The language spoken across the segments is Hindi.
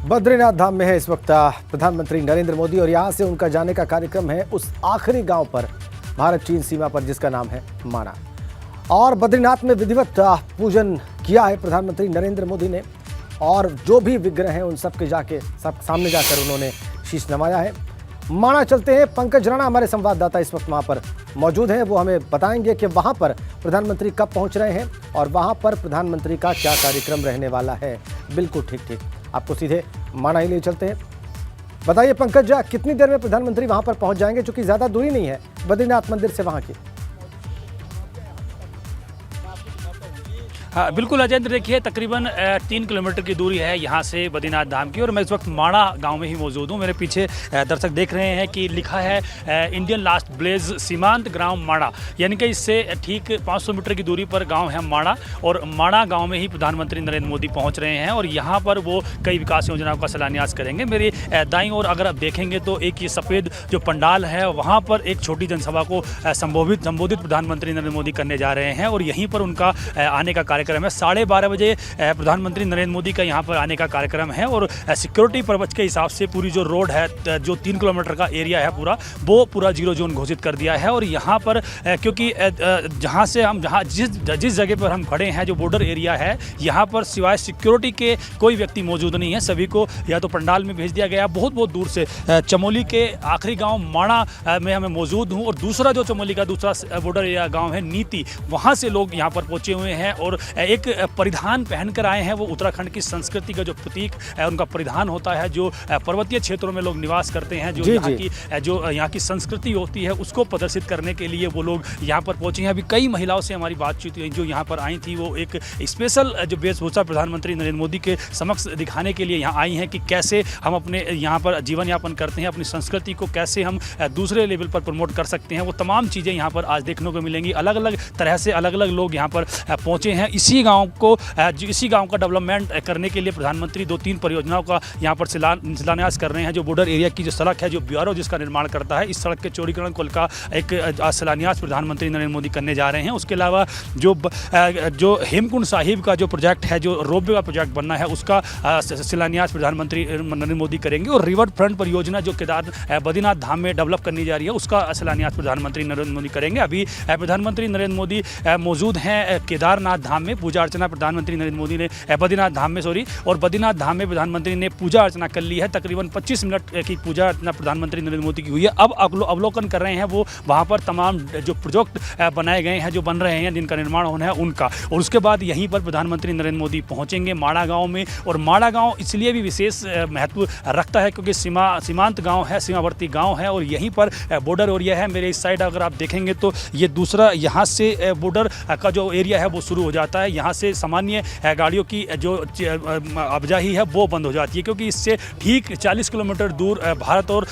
बद्रीनाथ धाम में है इस वक्त प्रधानमंत्री नरेंद्र मोदी और यहाँ से उनका जाने का कार्यक्रम है उस आखिरी गांव पर भारत चीन सीमा पर जिसका नाम है माणा। और बद्रीनाथ में विधिवत पूजन किया है प्रधानमंत्री नरेंद्र मोदी ने और जो भी विग्रह हैं उन सब सामने जाकर उन्होंने शीश नवाया है। माणा चलते हैं, पंकज राणा हमारे संवाददाता इस वक्त वहाँ पर मौजूद हैं, वो हमें बताएंगे कि वहाँ पर प्रधानमंत्री कब पहुँच रहे हैं और वहाँ पर प्रधानमंत्री का क्या कार्यक्रम रहने वाला है। बिल्कुल ठीक आपको सीधे माणा ही ले चलते हैं। बताइए पंकज, कितनी देर में प्रधानमंत्री वहाँ पर पहुँच जाएंगे, चूँकि ज़्यादा दूरी नहीं है बद्रीनाथ मंदिर से वहाँ की। हाँ बिल्कुल अजेंद्र, देखिए तकरीबन 3 किलोमीटर की दूरी है यहाँ से बद्रीनाथ धाम की और मैं इस वक्त माणा गांव में ही मौजूद हूँ। मेरे पीछे दर्शक देख रहे हैं कि लिखा है इंडियन लास्ट ब्लेज सीमांत ग्राम माणा, यानी कि इससे ठीक 500 मीटर की दूरी पर गांव है माणा और माणा गांव में ही प्रधानमंत्री नरेंद्र मोदी पहुँच रहे हैं और यहाँ पर वो कई विकास योजनाओं का शिलान्यास करेंगे। मेरी दाईं ओर अगर आप देखेंगे तो एक ये सफ़ेद जो पंडाल है वहाँ पर एक छोटी जनसभा को संबोधित प्रधानमंत्री नरेंद्र मोदी करने जा रहे हैं और यहीं पर उनका आने का कार्यक्रम है। 12:30 बजे प्रधानमंत्री नरेंद्र मोदी का यहाँ पर आने का कार्यक्रम है और सिक्योरिटी पर्पज के हिसाब से पूरी जो रोड है, जो 3 किलोमीटर का एरिया है पूरा जीरो जोन घोषित कर दिया है। और यहाँ पर क्योंकि जहाँ से हम जिस जगह पर हम खड़े हैं, जो बॉर्डर एरिया है, यहाँ पर सिवाय सिक्योरिटी के कोई व्यक्ति मौजूद नहीं है। सभी को या तो पंडाल में भेज दिया गया। बहुत दूर से चमोली के आखिरी गाँव माणा में हमें मौजूद हूँ और दूसरा जो चमोली का दूसरा बॉर्डर एरिया गाँव है नीति, वहाँ से लोग यहाँ पर पहुँचे हुए हैं और एक परिधान पहनकर आए हैं। वो उत्तराखंड की संस्कृति का जो प्रतीक है उनका परिधान होता है, जो पर्वतीय क्षेत्रों में लोग निवास करते हैं, जो यहाँ की संस्कृति होती है उसको प्रदर्शित करने के लिए वो लोग यहाँ पर पहुंचे हैं। अभी कई महिलाओं से हमारी बातचीत हुई जो यहाँ पर आई थी, वो एक स्पेशल जो वेशभूषा प्रधानमंत्री नरेंद्र मोदी के समक्ष दिखाने के लिए यहाँ आई हैं कि कैसे हम अपने यहाँ पर जीवन यापन करते हैं, अपनी संस्कृति को कैसे हम दूसरे लेवल पर प्रमोट कर सकते हैं। वो तमाम चीज़ें यहाँ पर आज देखने को मिलेंगी। अलग अलग तरह से अलग अलग लोग यहाँ पर पहुँचे हैं। इसी गांव का डेवलपमेंट करने के लिए प्रधानमंत्री 2-3 परियोजनाओं का यहाँ पर शिलान्यास कर रहे हैं। जो बॉर्डर एरिया की जो सड़क है, जो ब्यूरो जिसका निर्माण करता है, इस सड़क के चौड़ीकरण का एक शिलान्यास प्रधानमंत्री नरेंद्र मोदी करने जा रहे हैं। उसके अलावा जो हेमकुंड साहिब का जो प्रोजेक्ट है, जो रोपवे का प्रोजेक्ट बनना है, उसका शिलान्यास प्रधानमंत्री नरेंद्र मोदी करेंगे और रिवर फ्रंट परियोजना जो बद्रीनाथ धाम में डेवलप करनी जा रही है, उसका शिलान्यास प्रधानमंत्री नरेंद्र मोदी करेंगे। अभी प्रधानमंत्री नरेंद्र मोदी मौजूद हैं केदारनाथ धाम में। पूजा अर्चना प्रधानमंत्री नरेंद्र मोदी ने बद्रीनाथ धाम में प्रधानमंत्री ने पूजा अर्चना कर ली है। तकरीबन 25 मिनट की पूजा अर्चना प्रधानमंत्री नरेंद्र मोदी की हुई है। अब अवलोकन कर रहे हैं वो वहाँ पर तमाम जो प्रोजेक्ट बनाए गए हैं, जो बन रहे हैं, जिनका निर्माण होना है उनका। और उसके बाद यहीं पर प्रधानमंत्री नरेंद्र मोदी पहुँचेंगे माणा गाँव में। और माणा गाँव इसलिए भी विशेष महत्व रखता है क्योंकि सीमांत गाँव है, सीमावर्ती गाँव है और यहीं पर बॉर्डर एरिया है। मेरे इस साइड अगर आप देखेंगे तो ये दूसरा यहाँ से बॉर्डर का जो एरिया है वो शुरू हो जाता है। यहाँ से सामान्य गाड़ियों की जो आवाजाही है वो बंद हो जाती है क्योंकि इससे ठीक 40 किलोमीटर दूर भारत और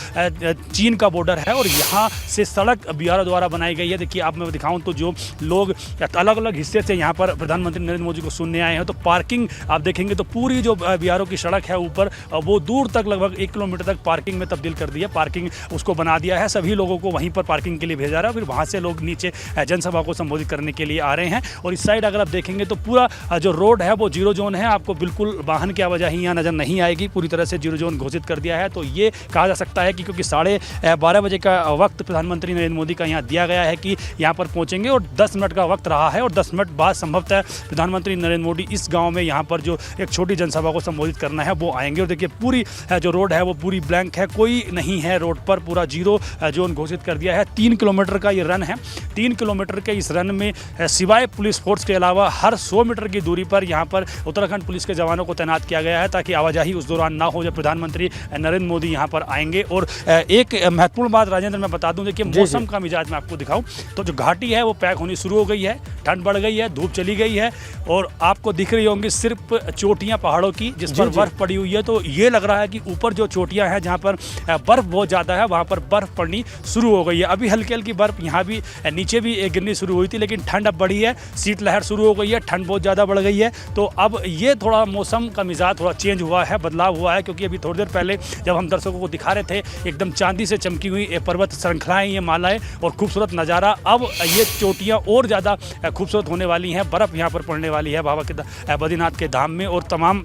चीन का बॉर्डर है और यहाँ से सड़क बीआरओ द्वारा बनाई गई है। देखिए आप मैं दिखाऊं तो जो लोग अलग अलग हिस्से से यहाँ पर प्रधानमंत्री नरेंद्र मोदी को सुनने आए हैं, तो पार्किंग आप देखेंगे तो पूरी जो बीआरओ की सड़क है ऊपर, वो दूर तक लगभग 1 किलोमीटर तक पार्किंग में तब्दील कर दिया, पार्किंग उसको बना दिया है। सभी लोगों को वहीं पर पार्किंग के लिए भेजा रहा है, फिर वहाँ से लोग नीचे जनसभा को संबोधित करने के लिए आ रहे हैं। और इस साइड अगर आप देखेंगे तो पूरा जो रोड है वो जीरो जोन है। आपको बिल्कुल वाहन की आवाजाही यहाँ नज़र नहीं आएगी, पूरी तरह से जीरो जोन घोषित कर दिया है। तो ये कहा जा सकता है कि क्योंकि 12:30 बजे का वक्त प्रधानमंत्री नरेंद्र मोदी का यहाँ दिया गया है कि यहाँ पर पहुँचेंगे और 10 मिनट का वक्त रहा है और 10 मिनट बाद संभवतः प्रधानमंत्री नरेंद्र मोदी इस गाँव में यहाँ पर जो एक छोटी जनसभा को संबोधित करना है वो आएंगे। और देखिए पूरी जो रोड है वो पूरी ब्लैंक है, कोई नहीं है रोड पर, पूरा जीरो जोन घोषित कर दिया है। 3 किलोमीटर का ये रन है। 3 किलोमीटर के इस रन में सिवाय पुलिस फोर्स के अलावा हर 100 मीटर की दूरी पर यहाँ पर उत्तराखंड पुलिस के जवानों को तैनात किया गया है ताकि आवाजाही उस दौरान ना हो जब प्रधानमंत्री नरेंद्र मोदी यहाँ पर आएंगे। और एक महत्वपूर्ण बात राजेंद्र मैं बता दूं, देखिए मौसम का मिजाज मैं आपको दिखाऊं तो जो घाटी है वो पैक होनी शुरू हो गई है, ठंड बढ़ गई है, धूप चली गई है और आपको दिख रही होंगी सिर्फ चोटियाँ पहाड़ों की जिस पर बर्फ पड़ी हुई है। तो ये लग रहा है कि ऊपर जो चोटियाँ हैं जहाँ पर बर्फ बहुत ज़्यादा है, वहाँ पर बर्फ पड़नी शुरू हो गई है। अभी हल्की हल्की बर्फ यहाँ भी नीचे भी गिरनी शुरू हुई थी, लेकिन ठंड अब बढ़ी है, शीतलहर शुरू हो गई है, ठंड बहुत ज़्यादा बढ़ गई है। तो अब ये थोड़ा मौसम का मिजाज थोड़ा चेंज हुआ है, बदलाव हुआ है, क्योंकि अभी थोड़ी देर पहले जब हम दर्शकों को दिखा रहे थे एकदम चांदी से चमकी हुई पर्वत श्रृंखलाएं, ये मालाएं और खूबसूरत नज़ारा, अब ये चोटियाँ और ज़्यादा खूबसूरत होने वाली हैं। बर्फ़ यहाँ पर पड़ने वाली है बाबा के बद्रीनाथ के धाम में और तमाम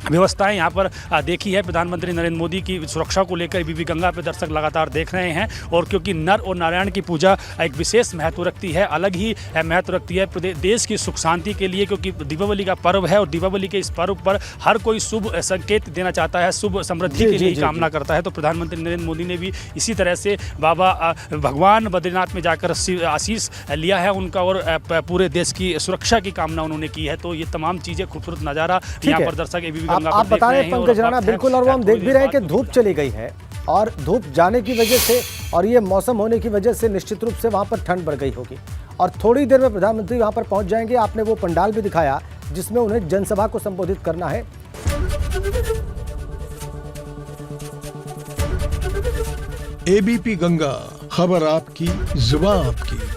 व्यवस्थाएं यहाँ पर देखी है। प्रधानमंत्री नरेंद्र मोदी की सुरक्षा को लेकर बीबी गंगा पे दर्शक लगातार देख रहे हैं, और क्योंकि नर और नारायण की पूजा एक विशेष महत्व रखती है, अलग ही महत्व रखती है देश की सुख शांति के लिए, क्योंकि दीपावली का पर्व है और दीपावली के इस पर्व पर हर कोई शुभ संकेत देना चाहता है, शुभ समृद्धि के लिए कामना करता है। तो प्रधानमंत्री नरेंद्र मोदी ने भी इसी तरह से बाबा भगवान बद्रीनाथ में जाकर आशीष लिया है उनका, और पूरे देश की सुरक्षा की कामना उन्होंने की है। तो ये तमाम चीज़ें, खूबसूरत नज़ारा यहाँ पर दर्शक आप बता रहे हैं पंकज राणा, बिल्कुल, और वो हम देख भी रहे हैं कि धूप चली गई है, और धूप जाने की वजह से और ये मौसम होने की वजह से निश्चित रूप से वहाँ पर ठंड बढ़ गई होगी, और थोड़ी देर में प्रधानमंत्री वहाँ पर पहुँच जाएंगे। आपने वो पंडाल भी दिखाया जिसमें उन्हें जनसभा को संबोधित करना है। एबीपी गंगा, खबर आपकी, जुबान आपकी।